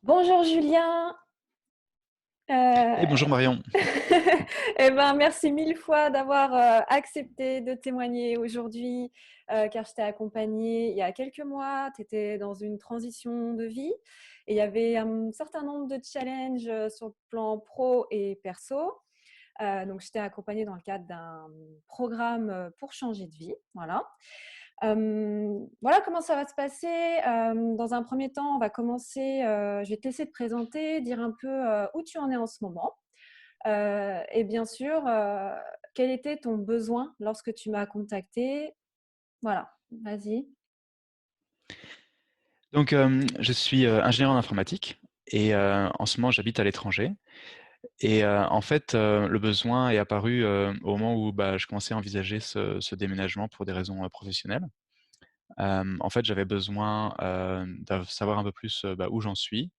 Bonjour Julien. Et bonjour Euh, Marion. eh ben, merci mille fois d'avoir accepté de témoigner aujourd'hui, car je t'ai accompagnée il y a quelques mois. Tu étais dans une transition de vie et il y avait un certain nombre de challenges sur le plan pro et perso. Donc, je t'ai accompagnée dans le cadre d'un programme pour changer de vie. Voilà. Voilà comment ça va se passer. Dans un premier temps, on va commencer. Je vais te laisser te présenter, dire un peu où tu en es en ce moment. Et bien sûr, quel était ton besoin lorsque tu m'as contacté. Voilà, vas-y. Donc, je suis ingénieur en informatique et en ce moment, j'habite à l'étranger. Et en fait, le besoin est apparu au moment où je commençais à envisager ce déménagement pour des raisons professionnelles. En fait, j'avais besoin de savoir un peu plus où j'en suis.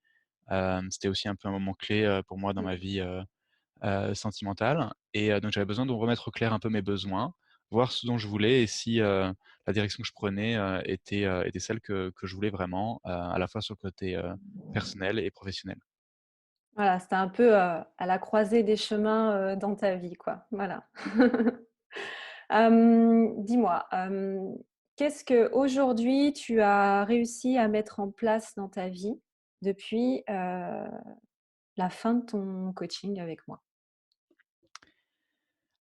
C'était aussi un peu un moment clé pour moi dans ma vie sentimentale. Et donc, j'avais besoin de remettre au clair un peu mes besoins, voir ce dont je voulais et si la direction que je prenais était celle que je voulais vraiment, à la fois sur le côté personnel et professionnel. Voilà, c'était un peu à la croisée des chemins dans ta vie, quoi. Voilà. Dis-moi, qu'est-ce que aujourd'hui tu as réussi à mettre en place dans ta vie depuis la fin de ton coaching avec moi?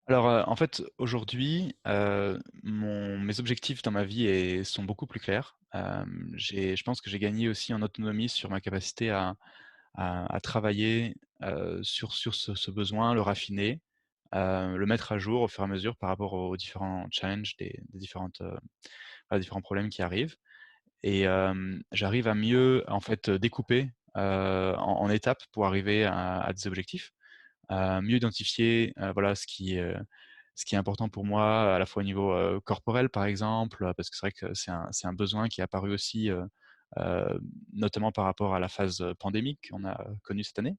Alors, en fait, aujourd'hui, mes objectifs dans ma vie sont beaucoup plus clairs. Je pense que j'ai gagné aussi en autonomie sur ma capacité à travailler sur ce besoin, le raffiner, le mettre à jour au fur et à mesure par rapport aux différents challenges des différents problèmes qui arrivent. Et j'arrive à mieux, en fait, découper en étapes pour arriver à des objectifs. Mieux identifier, voilà, ce qui est important pour moi, à la fois au niveau corporel, par exemple, parce que c'est vrai que c'est un besoin qui est apparu aussi, notamment par rapport à la phase pandémique qu'on a connue cette année.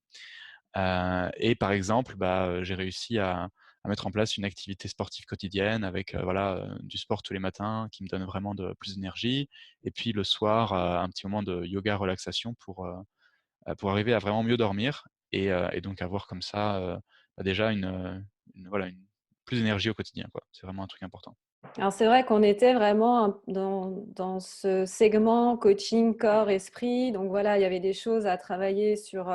Et par exemple, j'ai réussi à mettre en place une activité sportive quotidienne avec, voilà, du sport tous les matins qui me donne vraiment plus d'énergie, et puis le soir, un petit moment de yoga relaxation pour arriver à vraiment mieux dormir et donc avoir comme ça, déjà voilà, une plus d'énergie au quotidien, quoi. C'est vraiment un truc important. Alors c'est vrai qu'on était vraiment dans ce segment coaching corps-esprit. Donc voilà, il y avait des choses à travailler sur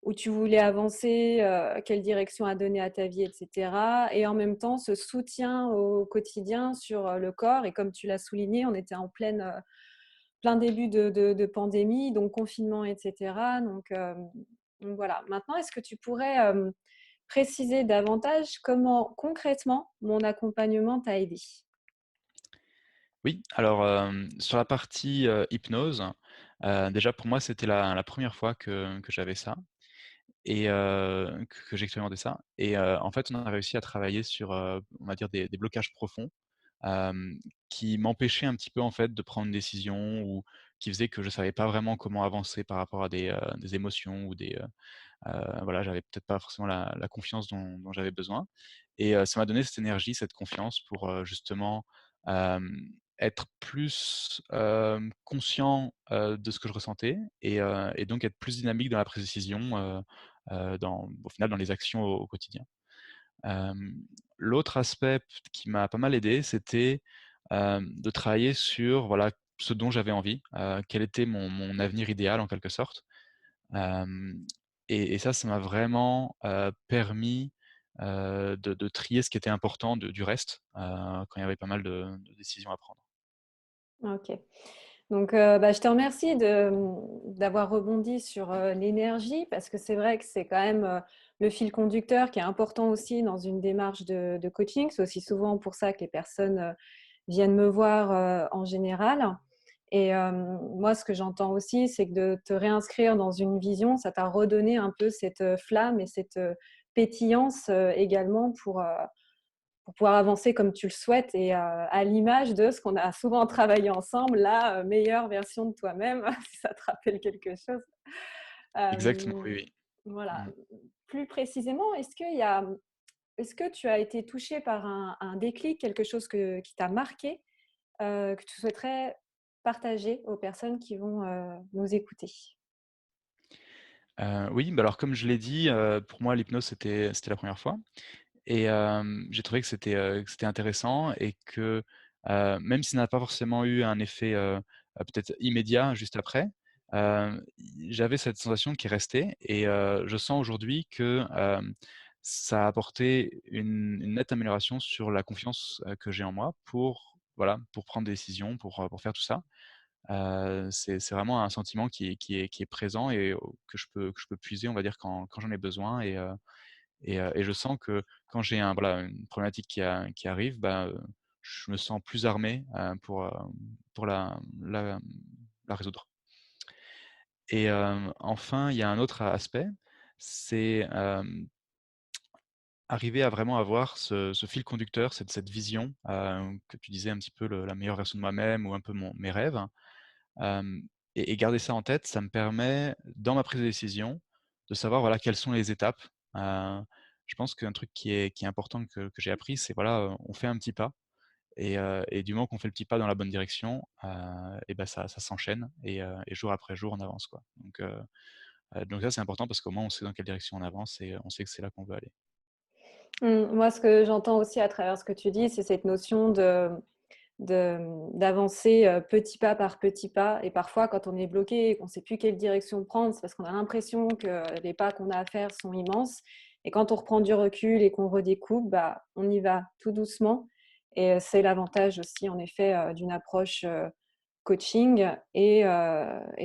où tu voulais avancer, quelle direction à donner à ta vie, etc. Et en même temps, ce soutien au quotidien sur le corps. Et comme tu l'as souligné, on était en plein début de pandémie, donc confinement, etc. Donc voilà. Maintenant, est-ce que tu pourrais préciser davantage comment concrètement mon accompagnement t'a aidé? Oui, alors, sur la partie, hypnose, déjà pour moi, c'était la 1re fois que j'avais ça et que j'expérimentais ça. Et en fait, on a réussi à travailler sur, on va dire des blocages profonds, hem, qui m'empêchaient un petit peu, en fait, de prendre une décision, ou qui faisaient que je savais pas vraiment comment avancer par rapport à des émotions ou voilà, j'avais peut-être pas forcément la confiance dont j'avais besoin. Et ça m'a donné cette énergie, cette confiance pour, justement, être plus, conscient, de ce que je ressentais, et donc être plus dynamique dans la prise de décision, au final, dans les actions au quotidien. Hem, L'autre aspect qui m'a pas mal aidé, c'était, de travailler sur, voilà, ce dont j'avais envie, quel était mon avenir idéal en quelque sorte. Hem et ça m'a vraiment permis de trier ce qui était important du reste, quand il y avait pas mal de décisions à prendre. OK. Donc, je te remercie d'avoir rebondi sur, l'énergie parce que c'est vrai que c'est quand même, le fil conducteur qui est important aussi dans une démarche de coaching. C'est aussi souvent pour ça que les personnes, viennent me voir, en général. Et moi, ce que j'entends aussi, c'est que de te réinscrire dans une vision, ça t'a redonné un peu cette, flamme et cette, pétillance, également pour pouvoir avancer comme tu le souhaites et à l'image de ce qu'on a souvent travaillé ensemble, la meilleure version de toi-même, si ça te rappelle quelque chose. Exactement, Euh, oui, oui. voilà. Mmh. Plus précisément, est-ce que tu as été touché par un déclic, quelque chose qui t'a marqué, que tu souhaiterais partager aux personnes qui vont nous écouter? Oui, bah, alors comme je l'ai dit, pour moi l'hypnose c'était la première fois et j'ai trouvé que c'était intéressant et que, même s'il n'a pas forcément eu un effet, peut-être immédiat juste après, j'avais cette sensation qui restait et je sens aujourd'hui que, ça a apporté une nette amélioration sur la confiance, que j'ai en moi pour, voilà, pour prendre des décisions, pour faire tout ça. C'est vraiment un sentiment qui est présent et que je peux puiser, on va dire, quand j'en ai besoin et je sens que quand j'ai voilà, une problématique qui arrive, bah, je me sens plus armé, pour la résoudre et enfin, il y a un autre aspect, c'est, arriver à vraiment avoir ce fil conducteur, cette vision, que tu disais un petit peu la meilleure version de moi-même ou un peu mes rêves. Hem et garder ça en tête, ça me permet, dans ma prise de décision, de savoir, voilà, quelles sont les étapes. Je pense qu'un truc qui est important que j'ai appris, c'est, voilà, on fait un petit pas et du moment qu'on fait le petit pas dans la bonne direction, et bah, ça s'enchaîne et jour après jour, on avance, quoi. Donc ça, c'est important parce qu'au moins, on sait dans quelle direction on avance et on sait que c'est là qu'on veut aller. Moi, ce que j'entends aussi à travers ce que tu dis, c'est cette notion d'avancer, petit pas par petit pas et parfois quand on est bloqué et qu'on ne sait plus quelle direction prendre, c'est parce qu'on a l'impression que les pas qu'on a à faire sont immenses et quand on reprend du recul et qu'on redécoupe, bah, on y va tout doucement et c'est l'avantage aussi en effet, d'une approche, coaching et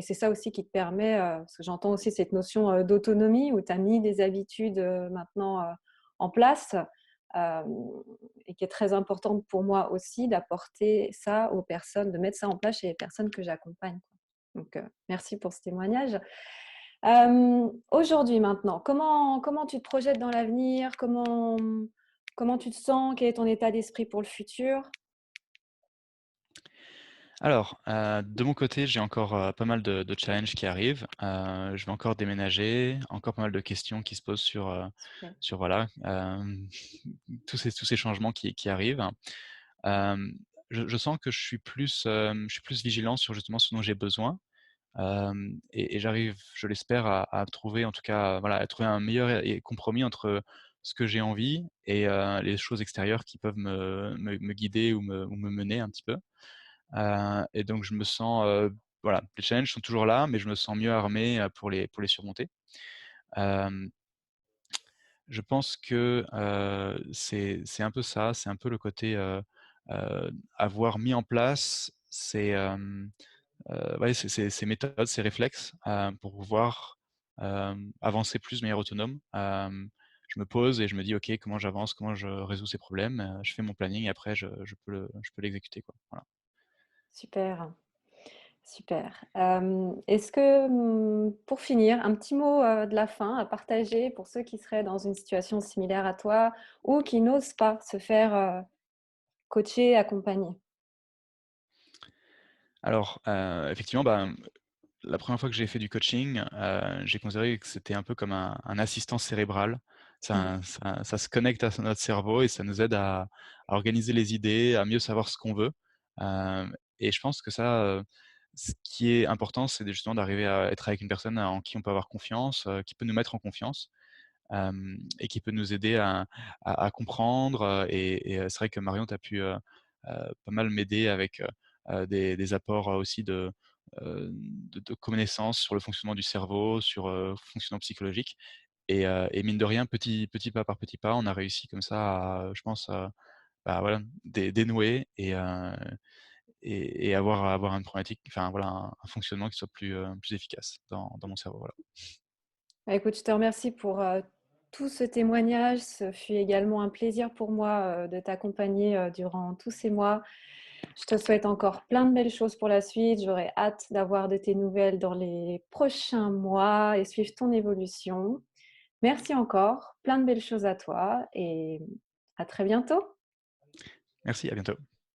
c'est ça aussi qui te permet, parce que j'entends aussi cette notion, d'autonomie où tu as mis des habitudes, maintenant, en place, hem et qui est très importante pour moi aussi d'apporter ça aux personnes, de mettre ça en place chez les personnes que j'accompagne, quoi. Donc, merci pour ce témoignage. Aujourd'hui maintenant, comment tu te projettes dans l'avenir? Comment tu te sens? Quel est ton état d'esprit pour le futur? Alors, de mon côté, j'ai encore, pas mal de challenges qui arrivent. Je vais encore déménager, encore pas mal de questions qui se posent Super. sur voilà, tous ces changements qui arrivent. Hem, je sens que je suis plus vigilant sur justement ce dont j'ai besoin, et j'arrive, je l'espère, à trouver en tout cas, voilà, à trouver un meilleur compromis entre ce que j'ai envie et les choses extérieures qui peuvent me guider ou me mener un petit peu. Et donc je me sens, voilà, les challenges sont toujours là, mais je me sens mieux armé, pour les surmonter. Hem, je pense que, c'est un peu ça, c'est un peu le côté, avoir mis en place ouais, ces méthodes, ces réflexes, pour pouvoir, avancer plus de manière autonome. Je me pose et je me dis: «OK, comment j'avance? Comment je résous ces problèmes?» Je fais mon planning et après je peux l'exécuter, quoi. Voilà. Super. Super. Est-ce que, pour finir, un petit mot, de la fin à partager pour ceux qui seraient dans une situation similaire à toi ou qui n'osent pas se faire, coacher, accompagner? Alors, effectivement, bah, la première fois que j'ai fait du coaching, j'ai considéré que c'était un peu comme un assistant cérébral. Ça se connecte à notre cerveau et ça nous aide à organiser les idées, à mieux savoir ce qu'on veut. Hem et je pense que ça, ce qui est important, c'est justement d'arriver à être avec une personne en qui on peut avoir confiance, qui peut nous mettre en confiance, et qui peut nous aider à comprendre, c'est vrai que Marion, tu as pu, pas mal m'aider avec, des apports, aussi de connaissances sur le fonctionnement du cerveau, sur, le fonctionnement psychologique et mine de rien, petit pas par petit pas, on a réussi comme ça à, je pense, bah, voilà, dénouer et avoir une problématique, enfin voilà, un fonctionnement qui soit plus efficace dans mon cerveau, voilà. Bah, écoute, je te remercie pour, tout ce témoignage. Ce fut également un plaisir pour moi, de t'accompagner, durant tous ces mois. Je te souhaite encore plein de belles choses pour la suite. J'aurai hâte d'avoir de tes nouvelles dans les prochains mois et suivre ton évolution. Merci encore, plein de belles choses à toi et à très bientôt. Merci, à bientôt.